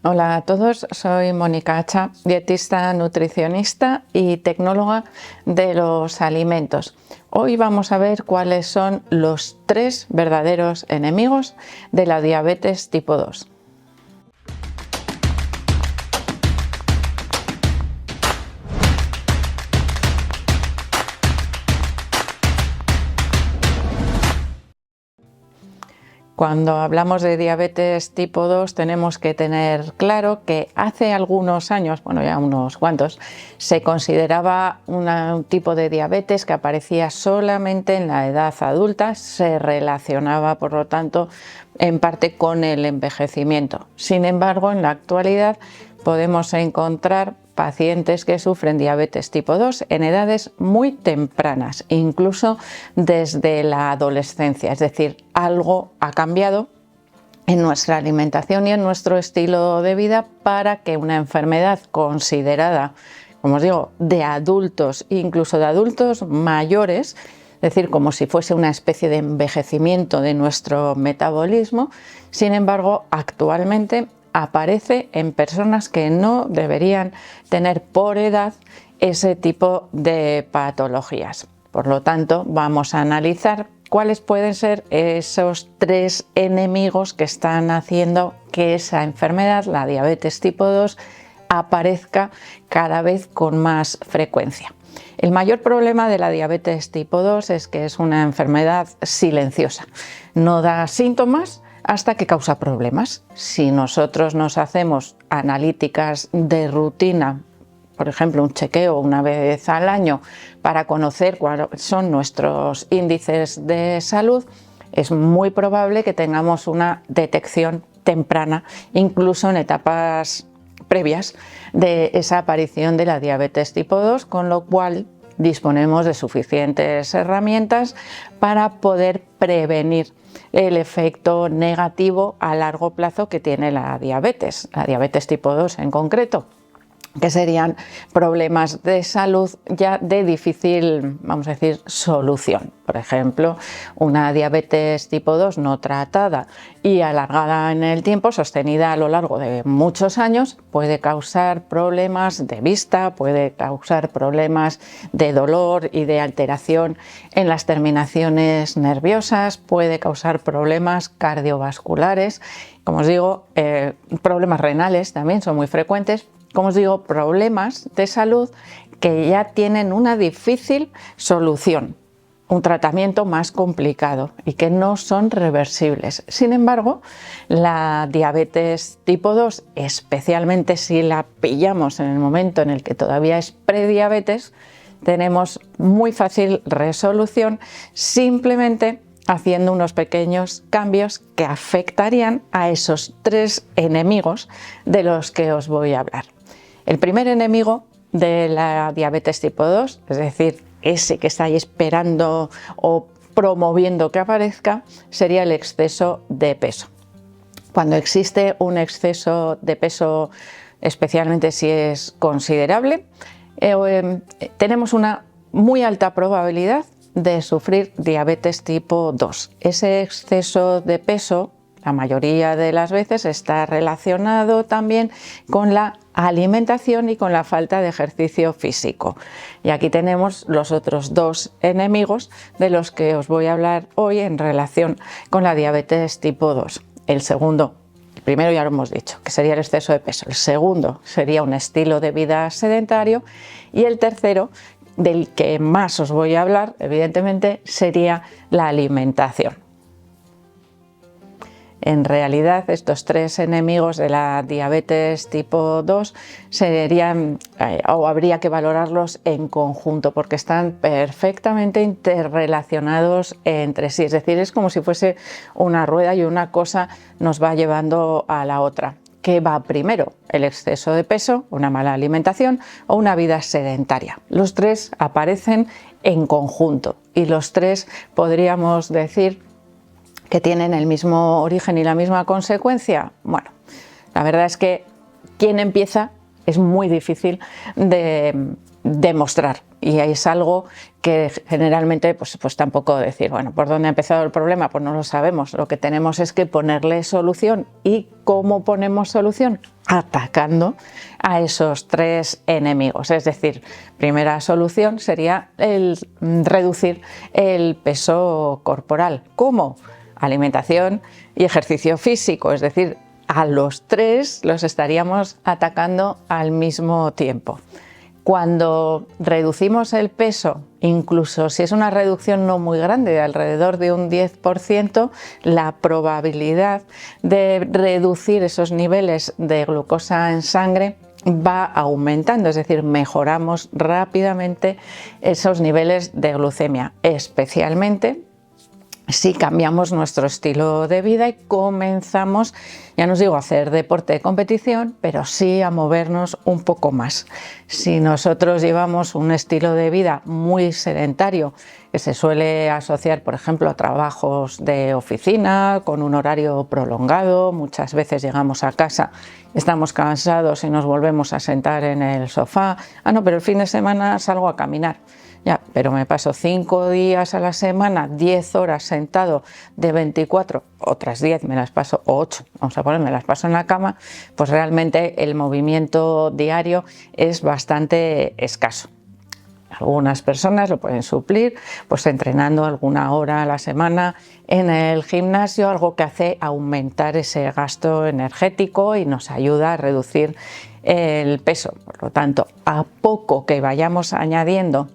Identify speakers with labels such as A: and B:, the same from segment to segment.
A: Hola a todos, soy Mónica Hacha, dietista, nutricionista y tecnóloga de los alimentos. Hoy vamos a ver cuáles son los 3 verdaderos enemigos de la diabetes tipo 2. Cuando hablamos de diabetes tipo 2 tenemos que tener claro que hace algunos años, bueno ya unos cuantos, se consideraba un tipo de diabetes que aparecía solamente en la edad adulta, se relacionaba por lo tanto en parte con el envejecimiento. Sin embargo, en la actualidad podemos encontrar pacientes que sufren diabetes tipo 2 en edades muy tempranas, incluso desde la adolescencia, es decir, algo ha cambiado en nuestra alimentación y en nuestro estilo de vida para que una enfermedad considerada, como os digo, de adultos, incluso de adultos mayores, es decir, como si fuese una especie de envejecimiento de nuestro metabolismo, sin embargo, actualmente aparece en personas que no deberían tener por edad ese tipo de patologías. Por lo tanto, vamos a analizar cuáles pueden ser esos 3 enemigos que están haciendo que esa enfermedad, la diabetes tipo 2, aparezca cada vez con más frecuencia. El mayor problema de la diabetes tipo 2 es que es una enfermedad silenciosa. No da síntomas hasta que causa problemas. Si nosotros nos hacemos analíticas de rutina, por ejemplo un chequeo una vez al año para conocer cuáles son nuestros índices de salud, es muy probable que tengamos una detección temprana, incluso en etapas previas de esa aparición de la diabetes tipo 2, con lo cual disponemos de suficientes herramientas para poder prevenir el efecto negativo a largo plazo que tiene la diabetes tipo 2 en concreto, que serían problemas de salud ya de difícil, vamos a decir, solución. Por ejemplo, una diabetes tipo 2 no tratada y alargada en el tiempo, sostenida a lo largo de muchos años, puede causar problemas de vista, puede causar problemas de dolor y de alteración en las terminaciones nerviosas, puede causar problemas cardiovasculares, como os digo, problemas renales también son muy frecuentes. Como os digo, problemas de salud que ya tienen una difícil solución, un tratamiento más complicado y que no son reversibles. Sin embargo, la diabetes tipo 2, especialmente si la pillamos en el momento en el que todavía es prediabetes, tenemos muy fácil resolución simplemente haciendo unos pequeños cambios que afectarían a esos 3 enemigos de los que os voy a hablar. El primer enemigo de la diabetes tipo 2, es decir, ese que estáis esperando o promoviendo que aparezca, sería el exceso de peso. Cuando existe un exceso de peso, especialmente si es considerable, tenemos una muy alta probabilidad de sufrir diabetes tipo 2. Ese exceso de peso, la mayoría de las veces, está relacionado también con la alimentación y con la falta de ejercicio físico. Y aquí tenemos los otros 2 enemigos de los que os voy a hablar hoy en relación con la diabetes tipo 2. El segundo, el primero ya lo hemos dicho, que sería el exceso de peso. El segundo sería un estilo de vida sedentario y el tercero, del que más os voy a hablar, evidentemente, sería la alimentación. En realidad, estos 3 enemigos de la diabetes tipo 2 serían, o habría que valorarlos en conjunto, porque están perfectamente interrelacionados entre sí. Es decir, es como si fuese una rueda y una cosa nos va llevando a la otra. ¿Qué va primero? ¿El exceso de peso, una mala alimentación o una vida sedentaria? Los 3 aparecen en conjunto y los 3 podríamos decir que tienen el mismo origen y la misma consecuencia. Bueno, la verdad es que quien empieza es muy difícil de demostrar, y es algo que generalmente pues tampoco decir, bueno, ¿por dónde ha empezado el problema? Pues no lo sabemos, lo que tenemos es que ponerle solución. ¿Y cómo ponemos solución? Atacando a esos 3 enemigos, es decir, primera solución sería el reducir el peso corporal. ¿Cómo? Alimentación y ejercicio físico, es decir, a los 3 los estaríamos atacando al mismo tiempo. Cuando reducimos el peso, incluso si es una reducción no muy grande, de alrededor de un 10%, la probabilidad de reducir esos niveles de glucosa en sangre va aumentando, es decir, mejoramos rápidamente esos niveles de glucemia, especialmente si cambiamos nuestro estilo de vida y comenzamos, ya no os digo a hacer deporte de competición, pero sí a movernos un poco más. Si nosotros llevamos un estilo de vida muy sedentario, que se suele asociar, por ejemplo, a trabajos de oficina, con un horario prolongado, muchas veces llegamos a casa, estamos cansados y nos volvemos a sentar en el sofá, no, pero el fin de semana salgo a caminar. Ya, pero me paso 5 días a la semana, 10 horas sentado de 24, otras 10 me las paso, o 8, vamos a poner, me las paso en la cama, pues realmente el movimiento diario es bastante escaso. Algunas personas lo pueden suplir pues entrenando alguna hora a la semana en el gimnasio, algo que hace aumentar ese gasto energético y nos ayuda a reducir el peso. Por lo tanto, a poco que vayamos añadiendo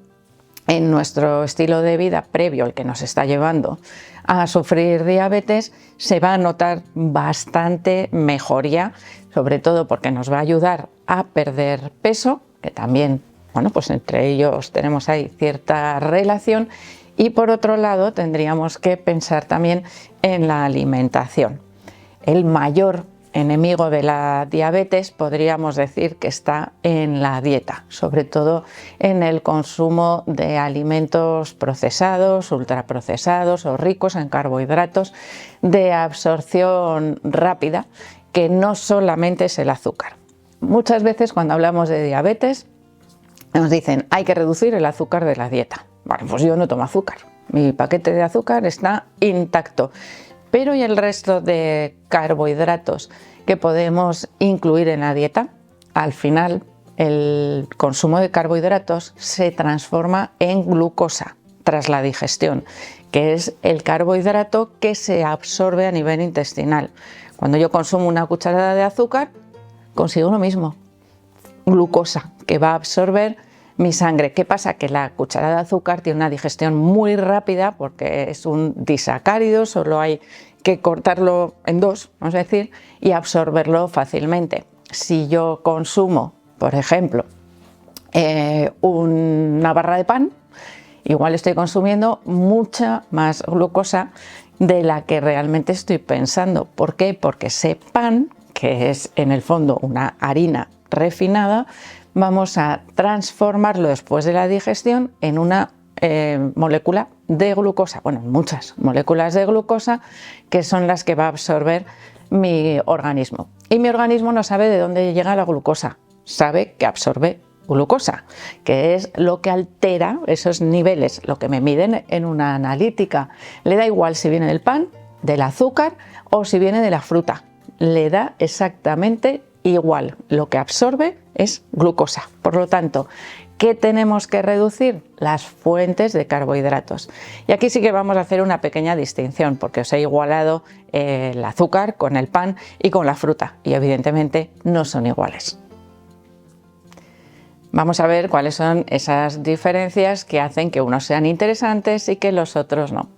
A: en nuestro estilo de vida previo al que nos está llevando a sufrir diabetes, se va a notar bastante mejoría, sobre todo porque nos va a ayudar a perder peso, que también, bueno, pues entre ellos tenemos ahí cierta relación, y por otro lado tendríamos que pensar también en la alimentación. El mayor enemigo de la diabetes podríamos decir que está en la dieta, sobre todo en el consumo de alimentos procesados, ultraprocesados o ricos en carbohidratos de absorción rápida, que no solamente es el azúcar. Muchas veces cuando hablamos de diabetes nos dicen hay que reducir el azúcar de la dieta. Bueno, pues yo no tomo azúcar, mi paquete de azúcar está intacto. Pero ¿y el resto de carbohidratos que podemos incluir en la dieta? Al final, el consumo de carbohidratos se transforma en glucosa tras la digestión, que es el carbohidrato que se absorbe a nivel intestinal. Cuando yo consumo una cucharada de azúcar, consigo lo mismo, glucosa, que va a absorber mi sangre. ¿Qué pasa? Que la cucharada de azúcar tiene una digestión muy rápida porque es un disacárido, solo hay que cortarlo en 2, vamos a decir, y absorberlo fácilmente. Si yo consumo, por ejemplo, una barra de pan, igual estoy consumiendo mucha más glucosa de la que realmente estoy pensando. ¿Por qué? Porque ese pan, que es en el fondo una harina refinada, vamos a transformarlo después de la digestión en una molécula de glucosa, bueno, muchas moléculas de glucosa que son las que va a absorber mi organismo. Y mi organismo no sabe de dónde llega la glucosa, sabe que absorbe glucosa, que es lo que altera esos niveles, lo que me miden en una analítica. Le da igual si viene del pan, del azúcar o si viene de la fruta, le da exactamente igual, lo que absorbe es glucosa. Por lo tanto, ¿qué tenemos que reducir? Las fuentes de carbohidratos. Y aquí sí que vamos a hacer una pequeña distinción, porque os he igualado el azúcar con el pan y con la fruta, y evidentemente no son iguales. Vamos a ver cuáles son esas diferencias que hacen que unos sean interesantes y que los otros no.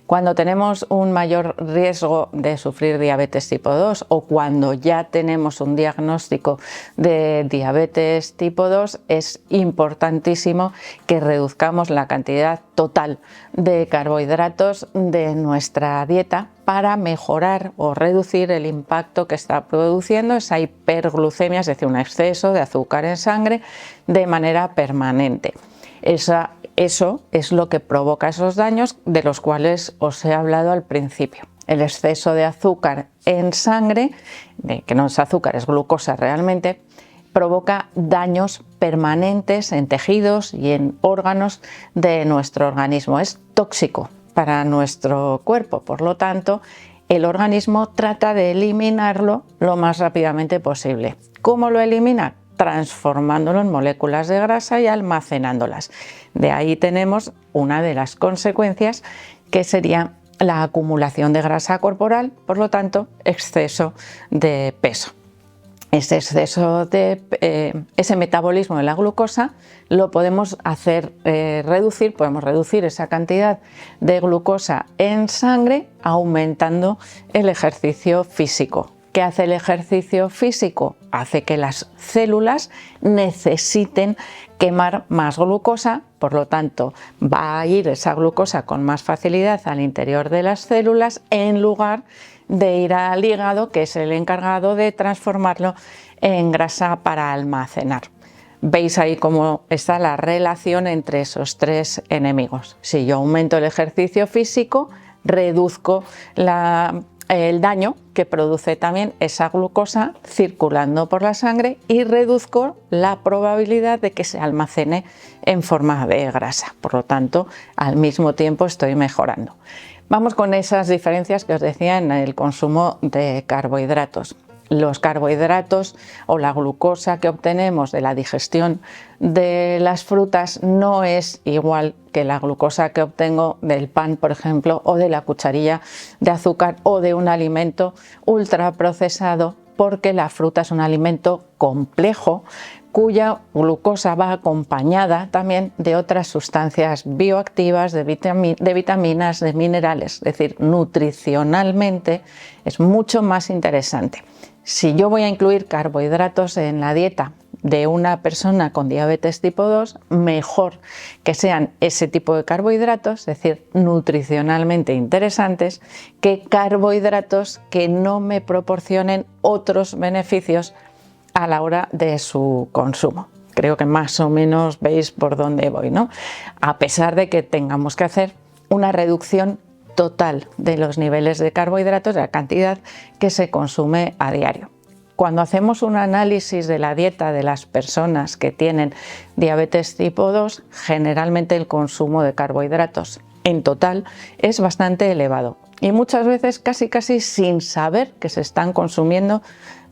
A: Cuando tenemos un mayor riesgo de sufrir diabetes tipo 2 o cuando ya tenemos un diagnóstico de diabetes tipo 2, es importantísimo que reduzcamos la cantidad total de carbohidratos de nuestra dieta para mejorar o reducir el impacto que está produciendo esa hiperglucemia, es decir, un exceso de azúcar en sangre de manera permanente. Eso es lo que provoca esos daños de los cuales os he hablado al principio. El exceso de azúcar en sangre, que no es azúcar, es glucosa realmente, provoca daños permanentes en tejidos y en órganos de nuestro organismo. Es tóxico para nuestro cuerpo, por lo tanto, el organismo trata de eliminarlo lo más rápidamente posible. ¿Cómo lo elimina? Transformándolo en moléculas de grasa y almacenándolas. De ahí tenemos una de las consecuencias, que sería la acumulación de grasa corporal, por lo tanto, exceso de peso. Ese metabolismo de la glucosa lo podemos hacer podemos reducir esa cantidad de glucosa en sangre aumentando el ejercicio físico. ¿Qué hace el ejercicio físico? Hace que las células necesiten quemar más glucosa, por lo tanto va a ir esa glucosa con más facilidad al interior de las células en lugar de ir al hígado, que es el encargado de transformarlo en grasa para almacenar. Veis ahí cómo está la relación entre esos tres enemigos. Si yo aumento el ejercicio físico, reduzco el daño que produce también esa glucosa circulando por la sangre y reduzco la probabilidad de que se almacene en forma de grasa. Por lo tanto, al mismo tiempo estoy mejorando. Vamos con esas diferencias que os decía en el consumo de carbohidratos. Los carbohidratos o la glucosa que obtenemos de la digestión de las frutas no es igual que la glucosa que obtengo del pan, por ejemplo, o de la cucharilla de azúcar o de un alimento ultraprocesado, porque la fruta es un alimento complejo cuya glucosa va acompañada también de otras sustancias bioactivas, de vitaminas, de minerales, es decir, nutricionalmente es mucho más interesante. Si yo voy a incluir carbohidratos en la dieta de una persona con diabetes tipo 2, mejor que sean ese tipo de carbohidratos, es decir, nutricionalmente interesantes, que carbohidratos que no me proporcionen otros beneficios a la hora de su consumo. Creo que más o menos veis por dónde voy, ¿no? A pesar de que tengamos que hacer una reducción total de los niveles de carbohidratos, de la cantidad que se consume a diario. Cuando hacemos un análisis de la dieta de las personas que tienen diabetes tipo 2, generalmente el consumo de carbohidratos en total es bastante elevado y muchas veces casi sin saber que se están consumiendo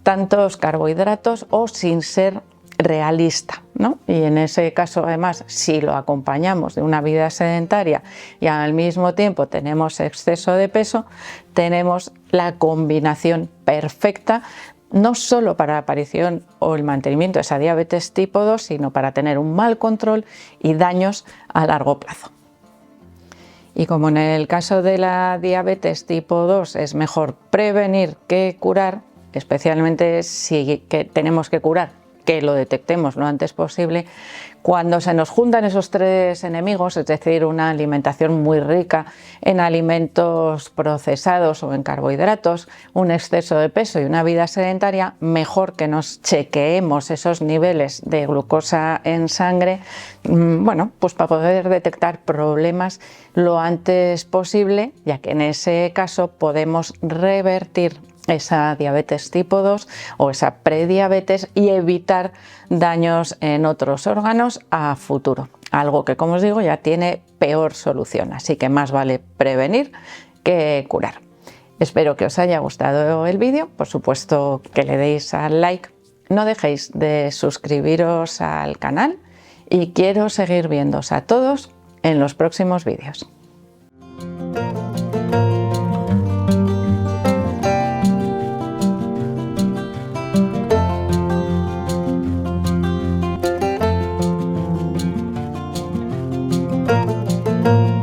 A: tantos carbohidratos o sin ser realista, ¿no? Y en ese caso, además, si lo acompañamos de una vida sedentaria y al mismo tiempo tenemos exceso de peso, tenemos la combinación perfecta, no solo para la aparición o el mantenimiento de esa diabetes tipo 2, sino para tener un mal control y daños a largo plazo. Y como en el caso de la diabetes tipo 2 es mejor prevenir que curar, especialmente si tenemos que curar, que lo detectemos lo antes posible, cuando se nos juntan esos tres enemigos, es decir, una alimentación muy rica en alimentos procesados o en carbohidratos, un exceso de peso y una vida sedentaria, mejor que nos chequeemos esos niveles de glucosa en sangre, bueno, pues para poder detectar problemas lo antes posible, ya que en ese caso podemos revertir esa diabetes tipo 2 o esa prediabetes y evitar daños en otros órganos a futuro. Algo que, como os digo, ya tiene peor solución, así que más vale prevenir que curar. Espero que os haya gustado el vídeo, por supuesto que le deis al like, no dejéis de suscribiros al canal y quiero seguir viéndoos a todos en los próximos vídeos. Thank you.